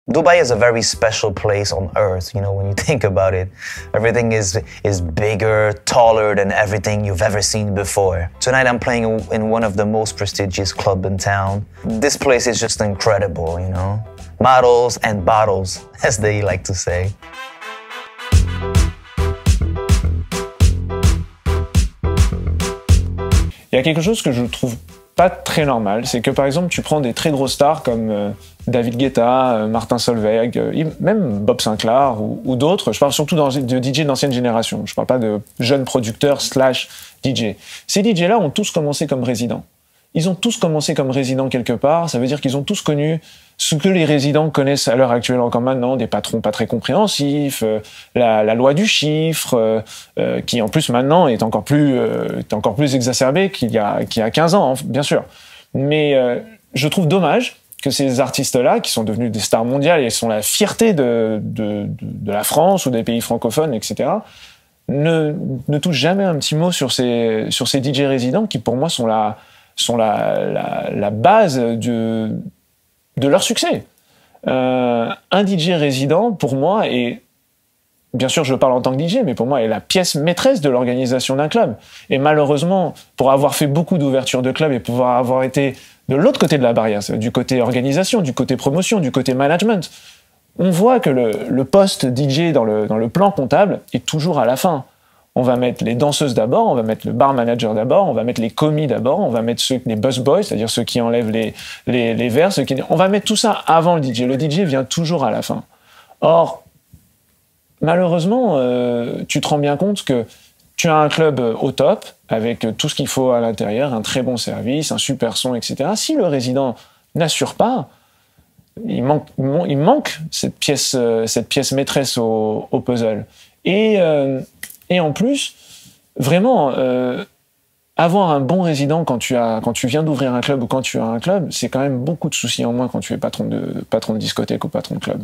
Dubai is a very special place on earth, you know, when you think about it. Everything is bigger, taller than everything you've ever seen before. Tonight I'm playing in one of the most prestigious clubs in town. This place is just incredible, you know. Models and bottles, as they like to say. Il y a quelque chose que je trouve pas très normal, c'est que par exemple tu prends des très gros stars comme David Guetta, Martin Solveig, même Bob Sinclair ou d'autres, je parle surtout de DJ d'ancienne génération, je parle pas de jeunes producteurs / DJ. Ces DJ-là ont tous commencé comme résidents. Ils ont tous commencé comme résidents quelque part, ça veut dire qu'ils ont tous connu ce que les résidents connaissent à l'heure actuelle encore maintenant, des patrons pas très compréhensifs, la loi du chiffre, qui en plus maintenant est encore plus exacerbée qu'il y a 15 ans, bien sûr. Mais je trouve dommage que ces artistes-là, qui sont devenus des stars mondiales et sont la fierté de la France ou des pays francophones, etc., ne touchent jamais un petit mot sur ces DJ résidents qui, pour moi, sont la base de leur succès. Un DJ résident, pour moi, est, bien sûr je parle en tant que DJ, mais pour moi est la pièce maîtresse de l'organisation d'un club. Et malheureusement, pour avoir fait beaucoup d'ouvertures de clubs et pouvoir avoir été de l'autre côté de la barrière, du côté organisation, du côté promotion, du côté management, on voit que le poste DJ dans le plan comptable est toujours à la fin. On va mettre les danseuses d'abord, on va mettre le bar manager d'abord, on va mettre les commis d'abord, on va mettre les busboys, c'est-à-dire ceux qui enlèvent les verres, on va mettre tout ça avant le DJ. Le DJ vient toujours à la fin. Or, malheureusement, tu te rends bien compte que tu as un club au top, avec tout ce qu'il faut à l'intérieur, un très bon service, un super son, etc. Si le résident n'assure pas, il manque cette pièce maîtresse au puzzle. Et en plus, vraiment, avoir un bon résident quand tu viens d'ouvrir un club ou quand tu as un club, c'est quand même beaucoup de soucis en moins quand tu es patron de discothèque ou patron de club.